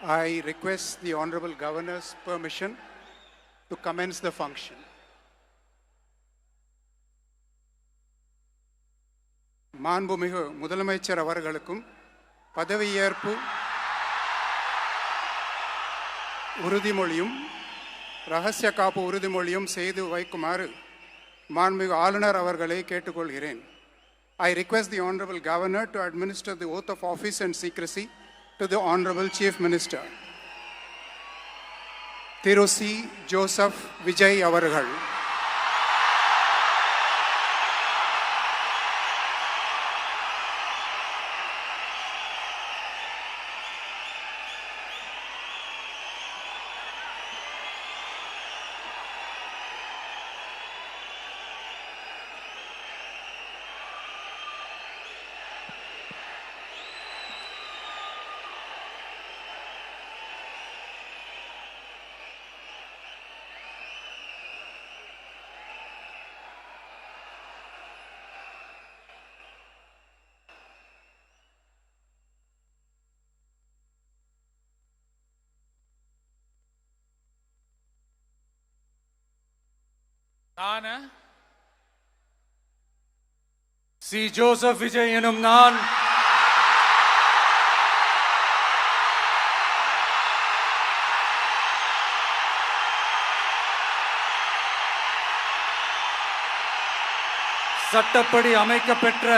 I request the Honorable Governor's permission to commence the function. மாண்புமிகு முதலமைச்சர் அவர்களுக்கும் பதவியேற்பு உறுதிமொழியும் ரகசிய காப்பு உறுதிமொழியும் செய்து வைக்குமாறு மாண்புமிகு ஆளுநர் அவர்களை கேட்டுக்கொள்கிறேன். I request the Honorable Governor to administer the oath of office and secrecy to the Honorable Chief Minister. Thiru C. Joseph Vijay அவர்கள். சி. ஜோசப் விஜய் எனும் நான் சட்டப்படி அமைக்கப்பெற்ற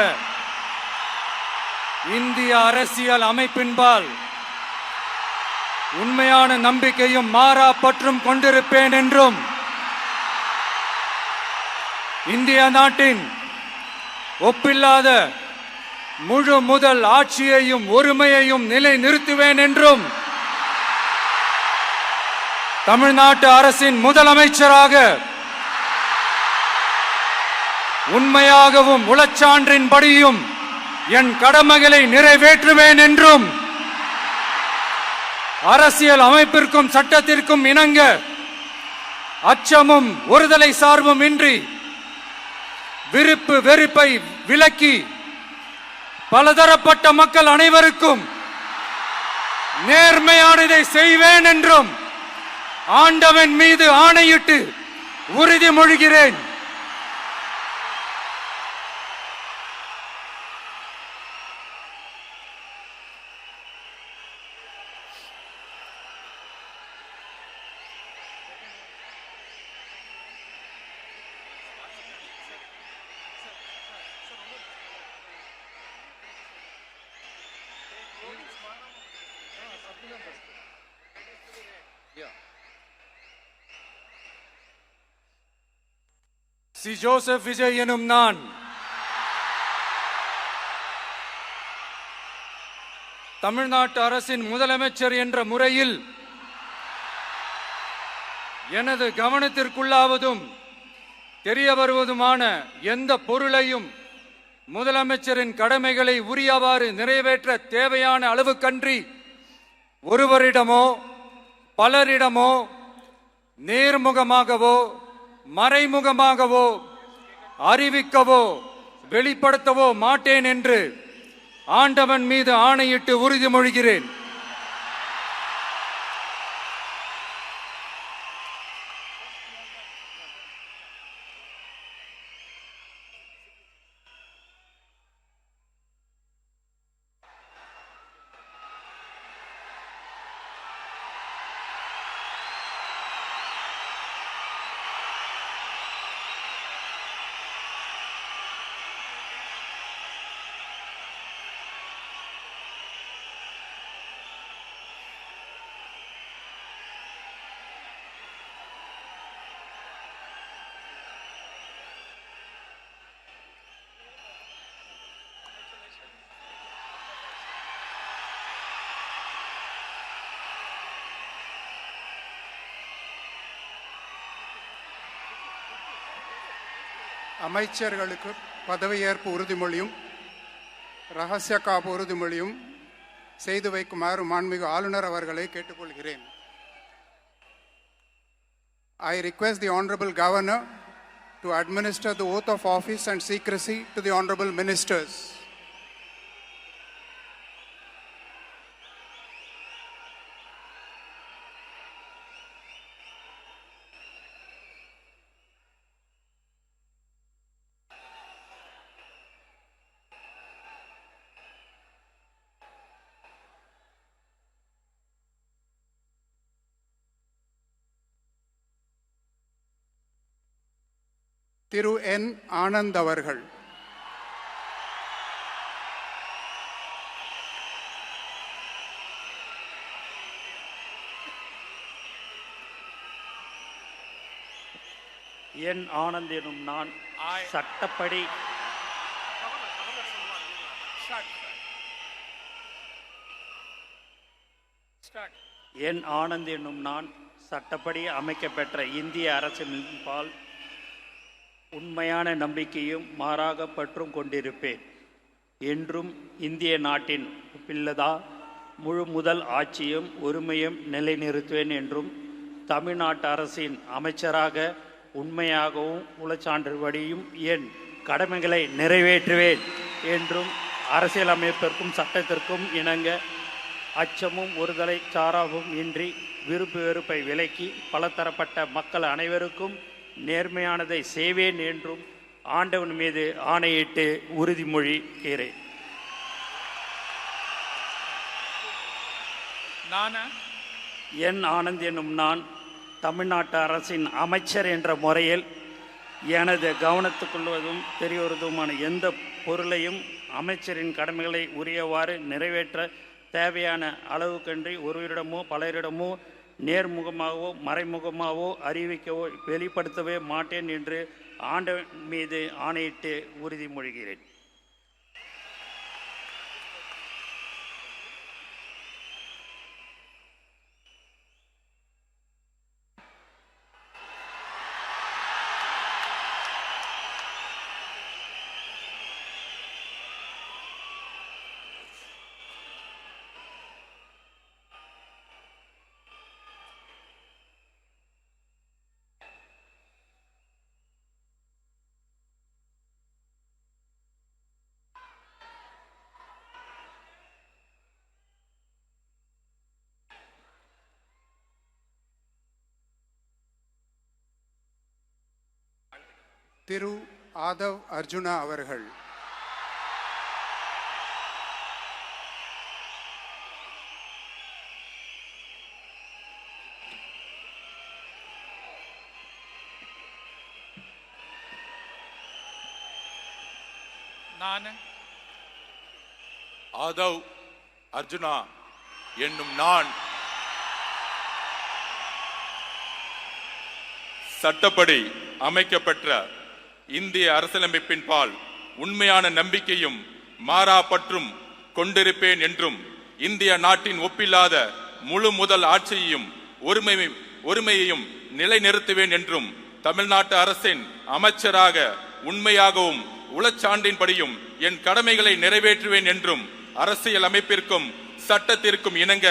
இந்திய அரசியல் அமைப்பின்பால் உண்மையான நம்பிக்கையும் மாறா பற்றும் கொண்டிருப்பேன் என்றும் இந்திய நாட்டின் ஒப்பில்லாத முழு முதல் ஆட்சியையும் ஒருமையையும் நிலை நிறுத்துவேன் என்றும் தமிழ்நாட்டு அரசின் முதலமைச்சராக உண்மையாகவும் உளச்சான்றின்படியும் என் கடமைகளை நிறைவேற்றுவேன் என்றும் அரசியல் அமைப்பிற்கும் சட்டத்திற்கும் இணங்க அச்சமும் ஒருதலை சார்பும் இன்றி விருப்பு வெறுப்பை விலக்கி பலதரப்பட்ட மக்கள் அனைவருக்கும் நேர்மையானதை செய்வேன் என்றும் ஆண்டவன் மீது ஆணையிட்டு உறுதிமொழிகிறேன். சி. ஜோசப் விஜய் எனும் நான் தமிழ்நாட்டு அரசின் முதலமைச்சர் என்ற முறையில் எனது கவனத்திற்குள்ளாவதும் தெரிய வருவதுமான எந்த பொருளையும் முதலமைச்சரின் கடமைகளை உரியவாறு நிறைவேற்ற தேவையான அளவுக்கன்றி ஒருவரிடமோ பலரிடமோ நேர்முகமாகவோ மறைமுகமாகவோ அறிவிக்கவோ வெளிப்படுத்தவோ மாட்டேன் என்று ஆண்டவன் மீது ஆணையிட்டு உறுதிமொழிகிறேன். அமைச்சர்களுக்கு பதவியேற்பு உறுதிமொழியும் ரகசிய காப்பு உறுதிமொழியும் செய்து வைக்குமாறு மாண்புமிகு ஆளுநர் அவர்களை கேட்டுக்கொள்கிறேன். I request the Honorable Governor to administer the oath of office and secrecy to the Honorable Ministers. திரு என் ஆனந்த் அவர்கள். என் ஆனந்த் எனும் நான் சட்டப்படி என் ஆனந்த் என்னும் நான் சட்டப்படி அமைக்கப்பெற்ற இந்திய அரசின்பால் உண்மையான நம்பிக்கையும் மாறாக பற்றும் கொண்டிருப்பேன் என்றும் இந்திய நாட்டின் பிள்ளதா முழு முதல் ஆட்சியும் உரிமையும் நிலைநிறுத்துவேன் என்றும் தமிழ்நாட்டு அரசின் அமைச்சராக உண்மையாகவும் உளச்சான்றுபடியும் என் கடமைகளை நிறைவேற்றுவேன் என்றும் அரசியலமைப்பிற்கும் சட்டத்திற்கும் இணங்க அச்சமும் ஒருதலை சாராவும் இன்றி விருப்பு வெறுப்பை விலக்கி பலதரப்பட்ட மக்கள் அனைவருக்கும் நேர்மையானதை செய்வேன் என்றும் ஆண்டவன் மீது ஆணையிட்டு உறுதிமொழிகிறேன். என் ஆனந்த் என்னும் நான் தமிழ்நாட்டு அரசின் அமைச்சர் என்ற முறையில் எனது கவனத்துக்குள்வதும் தெரியவதுமான எந்த பொருளையும் அமைச்சரின் கடமைகளை உரியவாறு நிறைவேற்ற தேவையான அளவுக்கன்றி ஒருவரிடமோ பலரிடமோ நேர்முகமாகவோ மறைமுகமாகவோ அறிவிக்கவோ வெளிப்படுத்தவே மாட்டேன் என்று ஆண்டவன் மீது ஆணையிட்டு உறுதிமொழிகிறேன். திரு ஆதவ் அர்ஜுனா அவர்கள். நான் ஆதவ் அர்ஜுனா என்னும் நான் சட்டப்படி அமைக்கப்பெற்ற இந்திய அரசியலமைப்பின் பால் உண்மையான நம்பிக்கையும் மாறா பற்றும் கொண்டிருப்பேன் என்றும் இந்திய நாட்டின் ஒப்பில்லாத முழு முதல் ஆட்சியையும் ஒருமையையும் நிலைநிறுத்துவேன் என்றும் தமிழ்நாட்டு அரசின் அமைச்சராக உண்மையாகவும் உளச்சான்றின்படியும் என் கடமைகளை நிறைவேற்றுவேன் என்றும் அரசியல் அமைப்பிற்கும் சட்டத்திற்கும் இணங்க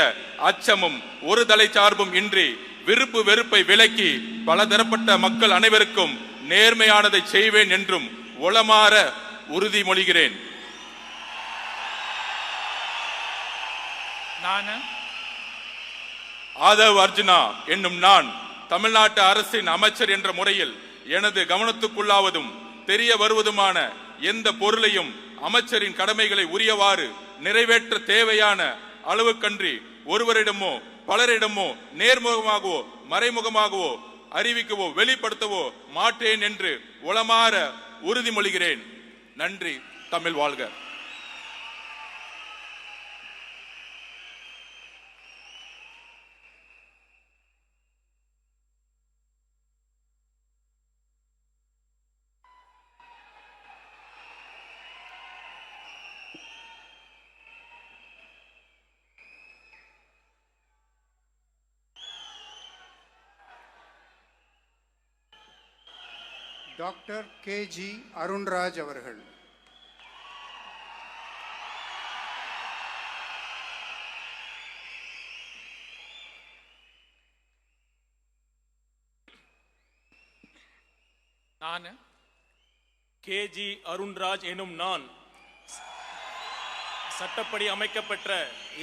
அச்சமும் ஒரு தலை சார்பும் இன்றி விருப்பு வெறுப்பை விலக்கி பலதரப்பட்ட மக்கள் அனைவருக்கும் நேர்மையானதை செய்வேன் என்றும் உளமாற உறுதிமொழிகிறேன். ஆதவ் அர்ஜுனா என்னும் நான் தமிழ்நாட்டு அரசின் அமைச்சர் என்ற முறையில் எனது கவனத்துக்குள்ளாவதும் தெரிய வருவதுமான எந்த பொருளையும் அமைச்சரின் கடமைகளை உரியவாறு நிறைவேற்ற தேவையான அளவுக்கன்றி ஒருவரிடமோ பலரிடமோ நேர்முகமாகவோ மறைமுகமாகவோ அறிவிக்கவோ வெளிப்படுத்தவோ மாட்டேன் என்று உளமாற உறுதிமொழிகிறேன். நன்றி. தமிழ் வாழ்க. டாக்டர் கே.ஜி. அருண்ராஜ் அவர்கள். நான் கே.ஜி. அருண்ராஜ் எனும் நான் சட்டப்படி அமைக்கப்பெற்ற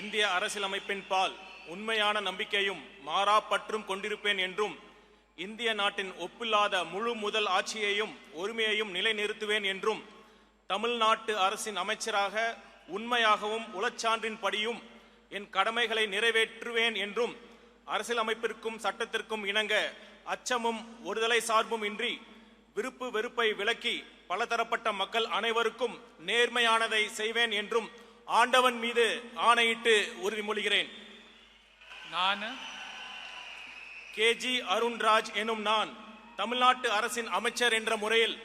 இந்திய அரசியலமைப்பின் பால் உண்மையான நம்பிக்கையும் மாறா பற்றும் கொண்டிருப்பேன் என்றும் இந்திய நாட்டின் ஒப்பில்லாத முழு முதல் ஆட்சியையும் ஒருமையையும் நிலைநிறுத்துவேன் என்றும் தமிழ்நாட்டு அரசின் அமைச்சராக உண்மையாகவும் உளச்சான்றின்படியும் என் கடமைகளை நிறைவேற்றுவேன் என்றும் அரசியலமைப்பிற்கும் சட்டத்திற்கும் இணங்க அச்சமும் ஒருதலை சார்பும் இன்றி விருப்பு வெறுப்பை விலக்கி பலதரப்பட்ட மக்கள் அனைவருக்கும் நேர்மையானதை செய்வேன் என்றும் ஆண்டவன் மீது ஆணையிட்டு உறுதிமொழிகிறேன். நான் கேஜி அருண்ராஜ் எனும் நான் தமிழ்நாட்டு அரசின் அமைச்சர் என்ற முறையில்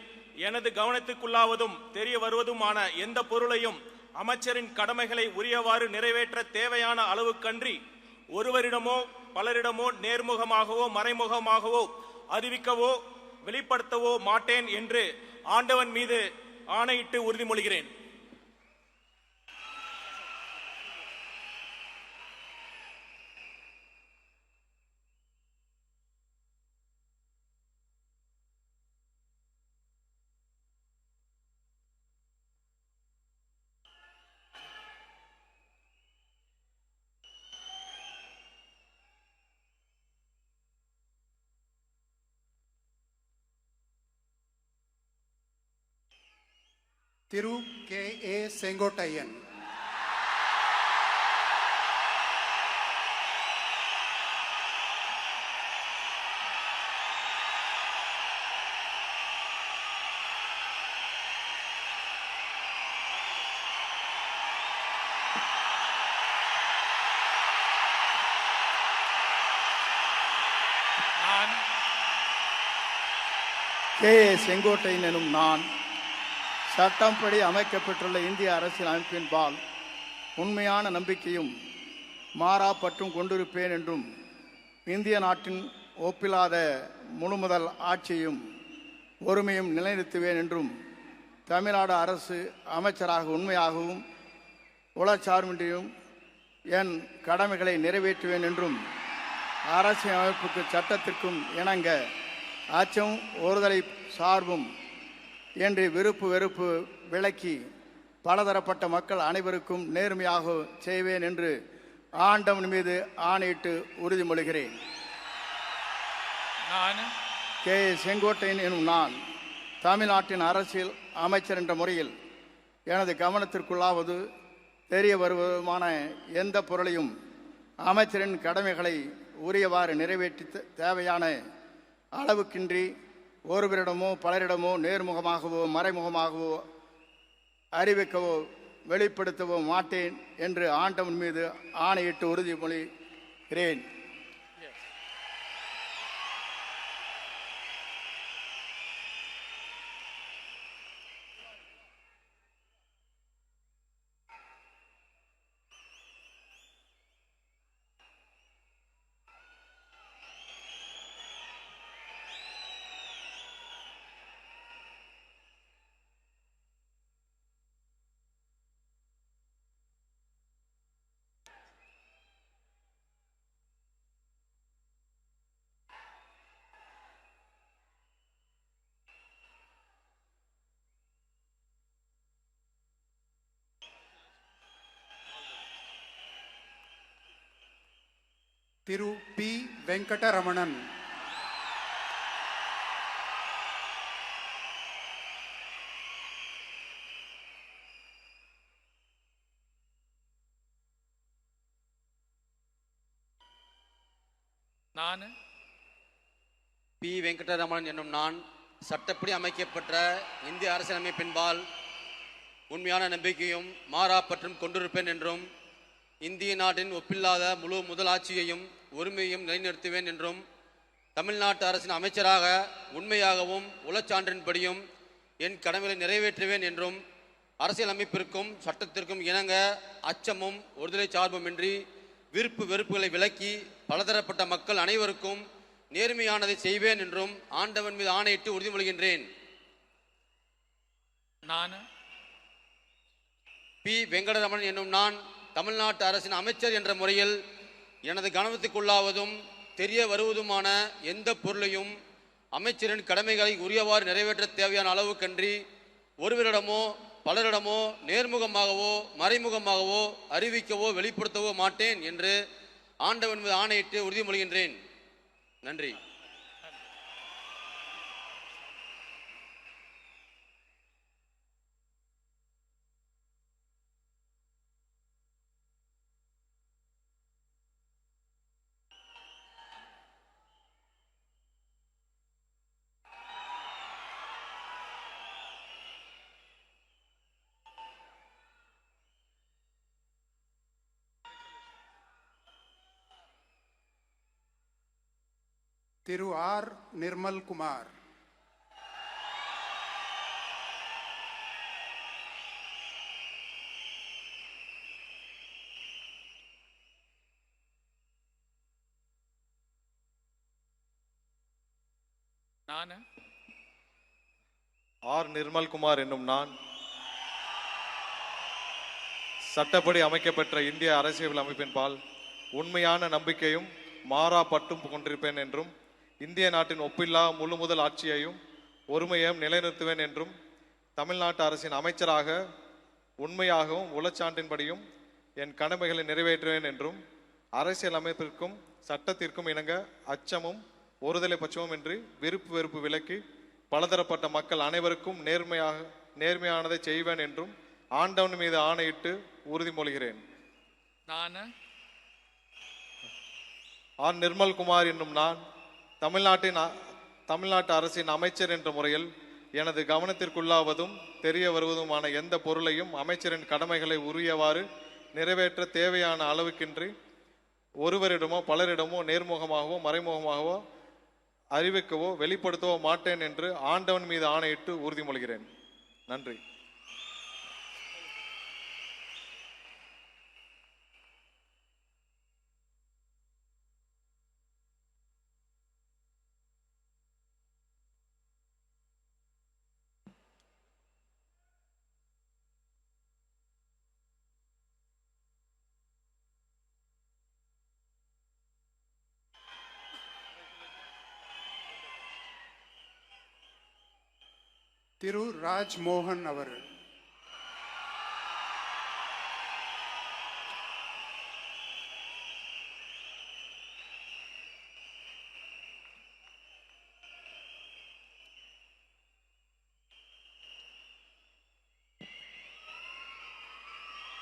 எனது கவனத்துக்குள்ளாவதும் தெரிய வருவதுமான எந்த பொருளையும் அமைச்சரின் கடமைகளை உரியவாறு நிறைவேற்ற தேவையான அளவுக்கன்றி ஒருவரிடமோ பலரிடமோ நேர்முகமாகவோ மறைமுகமாகவோ அறிவிக்கவோ வெளிப்படுத்தவோ மாட்டேன் என்று ஆண்டவன் மீது ஆணையிட்டு உறுதிமொழிகிறேன். திரு K.A. செங்கோட்டையன். நான் K.A. செங்கோட்டையன் எனும் நான் சட்டம்படி அமைக்கப்பட்டுள்ள இந்திய அரசியல் அமைப்பின்பால் உண்மையான நம்பிக்கையும் மாறா பற்றும் கொண்டிருப்பேன் என்றும் இந்திய நாட்டின் ஒப்பில்லாத முழுமுதல் ஆட்சியும் ஒருமையும் நிலைநிறுத்துவேன் என்றும் தமிழ்நாடு அரசு அமைச்சராக உண்மையாகவும் உளச்சார்பின்றியும் என் கடமைகளை நிறைவேற்றுவேன் என்றும் அரசியல் அமைப்புக்கு சட்டத்திற்கும் இணங்க அச்சம் ஒருதலை சார்பும் என்று விருப்பு வெறுப்பு விலக்கி பலதரப்பட்ட மக்கள் அனைவருக்கும் நேர்மையாக செய்வேன் என்று ஆண்டவன் மீது ஆணையிட்டு உறுதிமொழிகிறேன். நான் K.A. செங்கோட்டையன் எனும் நான் தமிழ்நாட்டின் அரசியல் அமைச்சர் என்ற முறையில் எனது கவனத்திற்குள்ளாவது தெரிய வருவதுமான எந்த பொருளையும் அமைச்சரின் கடமைகளை உரியவாறு நிறைவேற்றி தேவையான அளவுக்கின்றி ஒருவரிடமோ பலரிடமோ நேர்முகமாகவோ மறைமுகமாகவோ அறிவிக்கவோ வெளிப்படுத்தவோ மாட்டேன் என்று ஆண்டவன் மீது ஆணையிட்டு உறுதிமொழிகிறேன். திரு P. வெங்கடரமணன். நான் பி. வெங்கடரமணன் என்னும் நான் சட்டப்படி அமைக்கப்பட்ட இந்திய அரசியலமைப்பின்பால் உண்மையான நம்பிக்கையும் மாறா பற்றும் கொண்டிருப்பேன் என்றும் இந்திய நாட்டின் ஒப்பில்லாத முழு முதலாட்சியையும் உரிமையையும் நிலைநிறுத்துவேன் என்றும் தமிழ்நாட்டு அரசின் அமைச்சராக உண்மையாகவும் உளச்சான்றின்படியும் என் கடமைகளை நிறைவேற்றுவேன் என்றும் அரசியலமைப்பிற்கும் சட்டத்திற்கும் இணங்க அச்சமும் ஒருதலை சார்புமின்றி விருப்பு வெறுப்புகளை விலக்கி பலதரப்பட்ட மக்கள் அனைவருக்கும் நேர்மையானதை செய்வேன் என்றும் ஆண்டவன் மீது ஆணையிட்டு உறுதிமொழிகின்றேன். நான் பி. வெங்கடரமணன் என்னும் நான் தமிழ்நாட்டு அரசின் அமைச்சர் என்ற முறையில் எனது கவனத்துக்குள்ளாவதும் தெரிய வருவதுமான எந்த பொருளையும் அமைச்சரின் கடமைகளை உரியவாறு நிறைவேற்ற தேவையான அளவுக்கன்றி ஒருவரிடமோ பலரிடமோ நேர்முகமாகவோ மறைமுகமாகவோ அறிவிக்கவோ வெளிப்படுத்தவோ மாட்டேன் என்று ஆண்டவன் மீது ஆணையிட்டு உறுதிமொழிகின்றேன். நன்றி. திரு ஆர் நிர்மல்குமார், நான் ஆர் நிர்மல்குமார் என்னும் நான் சட்டப்படி அமைக்கப்பெற்ற இந்திய அரசியல் அமைப்பின் பால் உண்மையான நம்பிக்கையும் மாறா பற்றும் கொண்டிருப்பேன் என்றும் இந்திய நாட்டின் ஒப்பில்லா முழு முதல் ஆட்சியையும் ஒருமையையும் நிலைநிறுத்துவேன் என்றும் தமிழ்நாட்டு அரசின் அமைச்சராக உண்மையாகவும் உளச்சான்றின்படியும் என் கடமைகளை நிறைவேற்றுவேன் என்றும் அரசியல் அமைப்பிற்கும் சட்டத்திற்கும் இணங்க அச்சமும் ஒருதலை பட்சமும் இன்றி விருப்பு வெறுப்பு விலக்கி பலதரப்பட்ட மக்கள் அனைவருக்கும் நேர்மையானதை செய்வேன் என்றும் ஆண்டவன் மீது ஆணையிட்டு உறுதிமொழிகிறேன். நான் ஆர் நிர்மல்குமார் என்னும் நான் தமிழ்நாட்டு அரசின் அமைச்சர் என்ற முறையில் எனது கவனத்திற்குள்ளாவதும் தெரிய வருவதுமான எந்த பொருளையும் அமைச்சரின் கடமைகளை உரியவாறு நிறைவேற்ற தேவையான அளவுக்கின்றி ஒருவரிடமோ பலரிடமோ நேர்முகமாகவோ மறைமுகமாகவோ அறிவிக்கவோ வெளிப்படுத்தவோ மாட்டேன் என்று ஆண்டவன் மீது ஆணையிட்டு உறுதிமொழிகிறேன். நன்றி. திரு ராஜ்மோகன் அவர்கள்,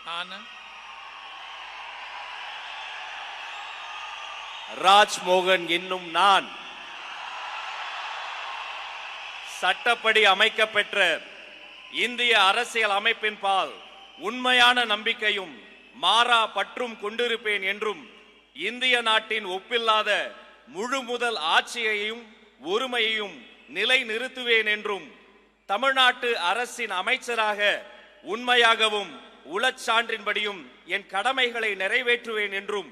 நான் ராஜ்மோகன் என்னும் நான் சட்டப்படி அமைக்கப்பெற்ற இந்திய அரசியல் அமைப்பின் பால் உண்மையான நம்பிக்கையும் மாறா பற்றும் கொண்டிருப்பேன் என்றும் இந்திய நாட்டின் ஒப்பில்லாத முழு முதல் ஆட்சியையும் ஒருமையையும் நிலைநிறுத்துவேன் என்றும் தமிழ்நாட்டு அரசின் அமைச்சராக உண்மையாகவும் உளச்சான்றின்படியும் என் கடமைகளை நிறைவேற்றுவேன் என்றும்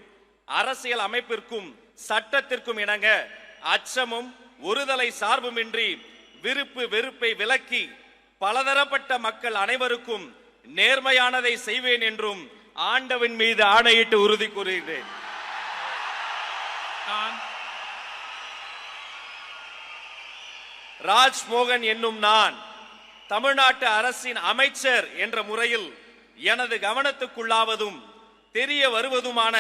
அரசியல் அமைப்பிற்கும் சட்டத்திற்கும் இணங்க அச்சமும் ஒருதலை சார்புமின்றி விருப்பு வெறுப்பை விலக்கி பலதரப்பட்ட மக்கள் அனைவருக்கும் நேர்மையானதை செய்வேன் என்றும் ஆண்டவன் மீது ஆணையிட்டு உறுதி கூறுகிறேன். ராஜ்மோகன் என்னும் நான் தமிழ்நாட்டு அரசின் அமைச்சர் என்ற முறையில் எனது கவனத்துக்குள்ளாவதும் தெரிய வருவதுமான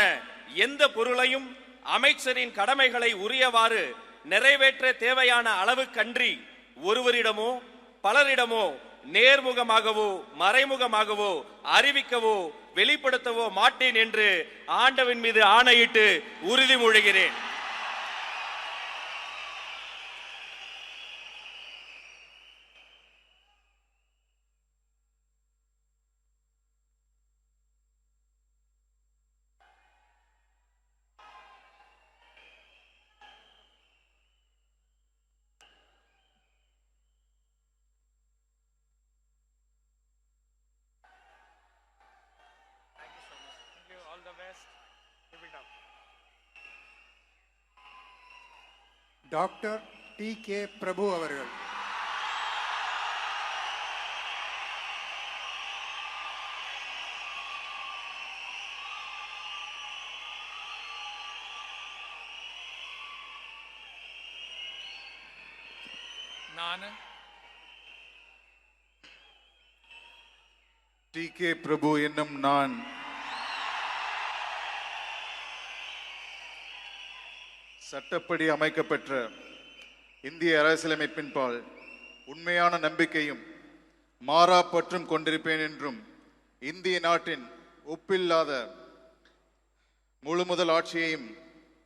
எந்த பொருளையும் அமைச்சரின் கடமைகளை உரியவாறு நிறைவேற்ற தேவையான அளவுக்கன்றி ஒருவரிடமோ பலரிடமோ நேர்முகமாகவோ மறைமுகமாகவோ அறிவிக்கவோ வெளிப்படுத்தவோ மாட்டேன் என்று ஆண்டவன் மீது ஆணையிட்டு உறுதிமொழிகிறேன். Doctor DK. பிரபு அவர்கள், நான் டி.கே. பிரபு என்னும் நான் சட்டப்படி அமைக்கப்பெற்ற இந்திய அரசியலமைப்பின் பால் உண்மையான நம்பிக்கையும் மாறா பற்றும் கொண்டிருப்பேன் என்றும் இந்திய நாட்டின் ஒப்பில்லாத முழு முதல் ஆட்சியையும்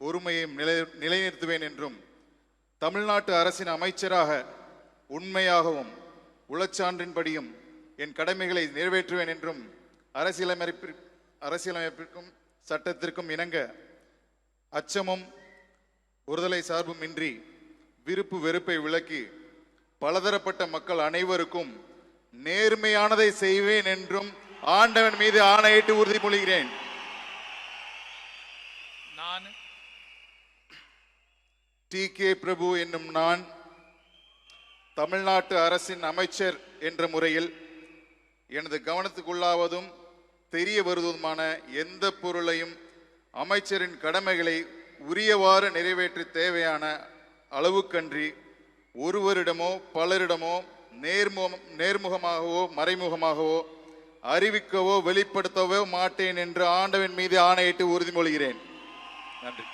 ஒருமையையும் நிலைநிறுத்துவேன் என்றும் தமிழ்நாட்டு அரசின் அமைச்சராக உண்மையாகவும் உளச்சான்றின்படியும் என் கடமைகளை நிறைவேற்றுவேன் என்றும் அரசியலமைப்பிற்கும் சட்டத்திற்கும் இணங்க அச்சமும் ஒருதலை சார்புமின்றி விருப்பு வெறுப்பை விலக்கி பலதரப்பட்ட மக்கள் அனைவருக்கும் நேர்மையானதை செய்வேன் என்றும் ஆண்டவன் மீது ஆணையிட்டு உறுதிமொழிகிறேன். நான் டி.கே. பிரபு என்னும் நான் தமிழ்நாட்டு அரசின் அமைச்சர் என்ற முறையில் எனது கவனத்துக்குள்ளாவதும் தெரிய வருவதுமான எந்த பொருளையும் அமைச்சரின் கடமைகளை உரியவாறு நிறைவேற்ற தேவையான அளவுக்கன்றி ஒருவரிடமோ பலரிடமோ நேர்முகமாகவோ மறைமுகமாகவோ அறிவிக்கவோ வெளிப்படுத்தவோ மாட்டேன் என்று ஆண்டவன் மீது ஆணையிட்டு உறுதிமொழிகிறேன். நன்றி.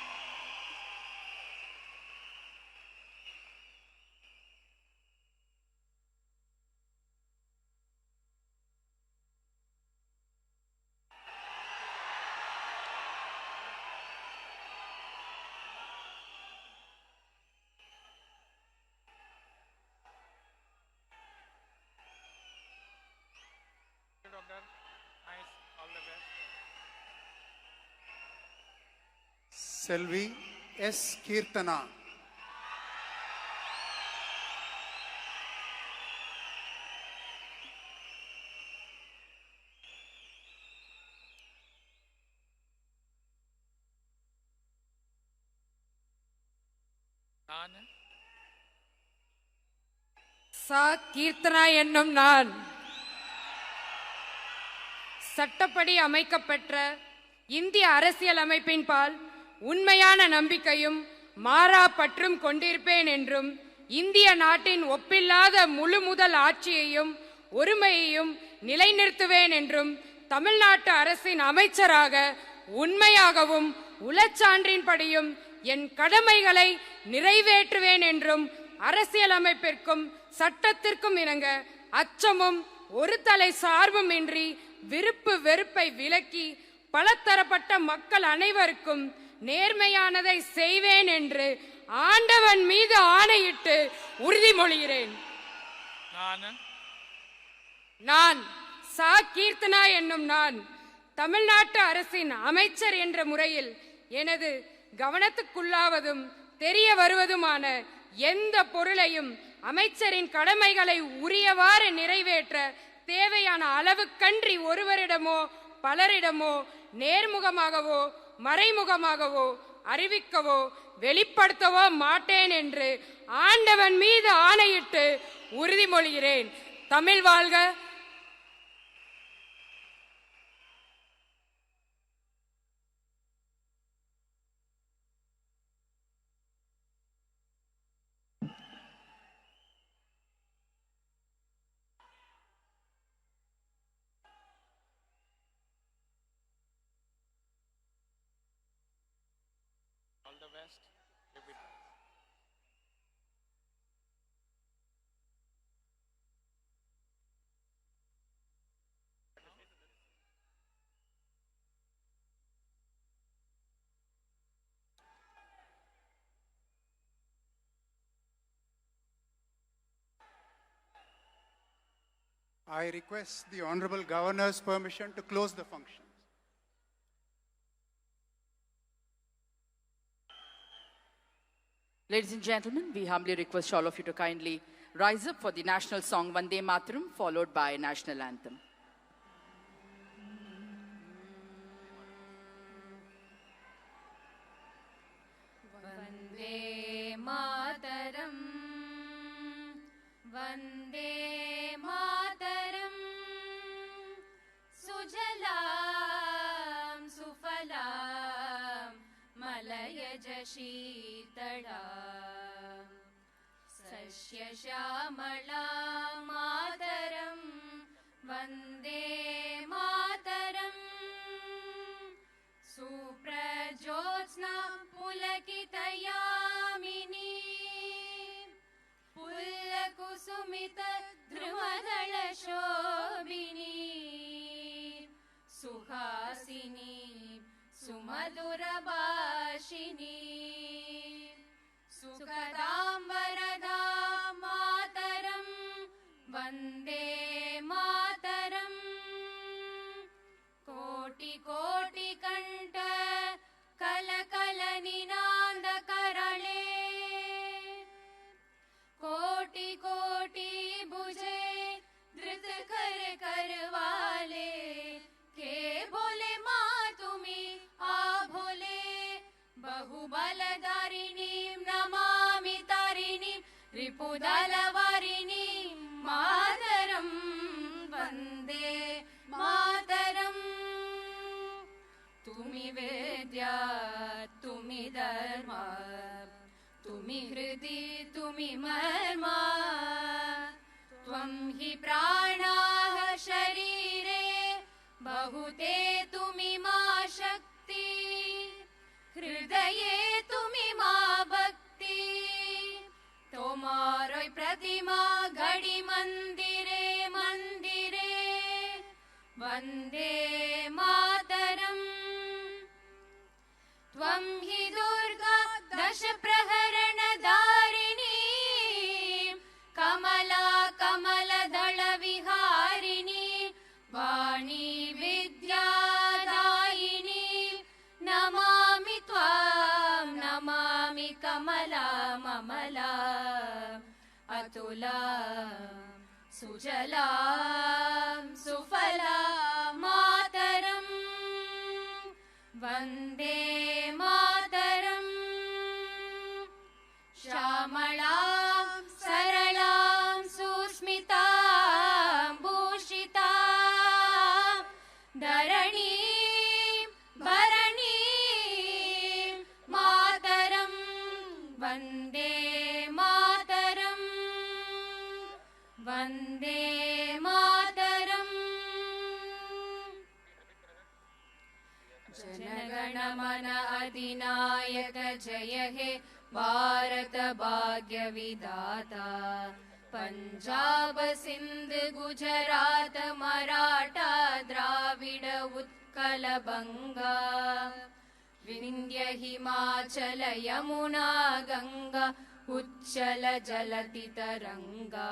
செல்வி எஸ். கீர்த்தனா. நான் சா. கீர்த்தனா என்னும் நான் சட்டப்படி அமைக்கப்பெற்ற இந்திய அரசியல் அமைப்பின் பால் உண்மையான நம்பிக்கையும் மாறா பற்றும் கொண்டிருப்பேன் என்றும் இந்திய நாட்டின் ஒப்பில்லாத முழு முதல் ஆட்சியையும் ஒருமையையும் நிலைநிறுத்துவேன் என்றும் தமிழ்நாட்டு அரசின் அமைச்சராக உண்மையாகவும் உளச்சான்றின்படியும் என் கடமைகளை நிறைவேற்றுவேன் என்றும் அரசியலமைப்பிற்கும் சட்டத்திற்கும் இணங்க அச்சமும் ஒரு தலை சார்பும் இன்றி விருப்பு வெறுப்பை விலக்கி பலதரப்பட்ட மக்கள் அனைவருக்கும் நேர்மையானதை செய்வேன் என்று ஆண்டவன் மீது ஆணையிட்டு உறுதிமொழிகிறேன். நான் சா. கீர்த்தனா என்னும் நான் தமிழ்நாட்டு அரசின் அமைச்சர் என்ற முறையில் எனது கவனத்துக்குள்ளாவதும் தெரிய வருவதுமான எந்த பொருளையும் அமைச்சரின் கடமைகளை உரியவாறு நிறைவேற்ற தேவையான அளவுக்கன்றி ஒருவரிடமோ பலரிடமோ நேர்முகமாகவோ மறைமுகமாகவோ அறிவிக்கவோ வெளிப்படுத்தவோ மாட்டேன் என்று ஆண்டவன் மீது ஆணையிட்டு உறுதிமொழிகிறேன். தமிழ் வாழ்க. I request the Honorable Governor's permission to close the functions. Ladies and gentlemen, we humbly request all of you to kindly rise up for the national song Vande Mataram, followed by national anthem. Vande Mataram, Vande Mataram, Sujalam Sufalam, Malayaj Sheetalam, Sasya Shyamalam Mataram, Vande Mataram, Suprajyotsna Pulakitayamini, Pullakusumita Dhrumadala Shobini, Suhasini Sumadura Bhashini, Sukadam Varadam Mataram, Vande Mataram, Koti Koti Kanta Kala Kala Ninanda Karale बलधारिणीं Namami तारिणीं रिपुदलवारिणीं मातरं वन्दे मातरम् तुमि वेद्या तुमि धर्म तुमि हृदि तुमि मर्मा त्वं हि प्राणाः शरीरे बहुते तुमि मा शक्ति हृदये तुमि मा भक्ति तोमारोय प्रतिमा घड़ी मंदिरे मंदिरे वन्दे मातरम् त्वं हि दुर्गा दश प्रहरण धारिणी कमला कमलदल विहारिणी वाणी विद्यादायिनी नमामि त्वां नमामि कमला ममला अतुला सुजला सुफला मातरम् वन्दे मातरम् श्यामलां सरलां सुस्मितां भूषितां धरणीं भरणीं मातरं वन्दे मातरम् वन्दे मातरम् जनगणमन अधिनायक जय हे भारत भाग्य विधाता पंजाब सिंध गुजरात मराठा द्राविड उत्कल बंगा विंध्य हिमाचल यमुना गंगा उच्चल जलति तरंगा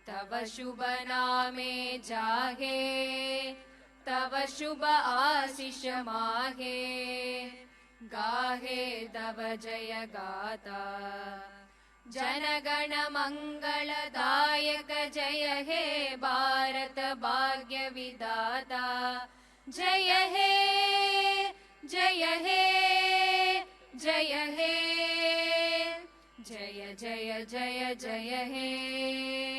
तव शुभ नामे जागे तव शुभ आशीष माहे गाहे तव जय गाता जनगण मंगलदायक जय हे भारत भाग्य विधाता जय हे जय हे जय हे जय जय जय जय हे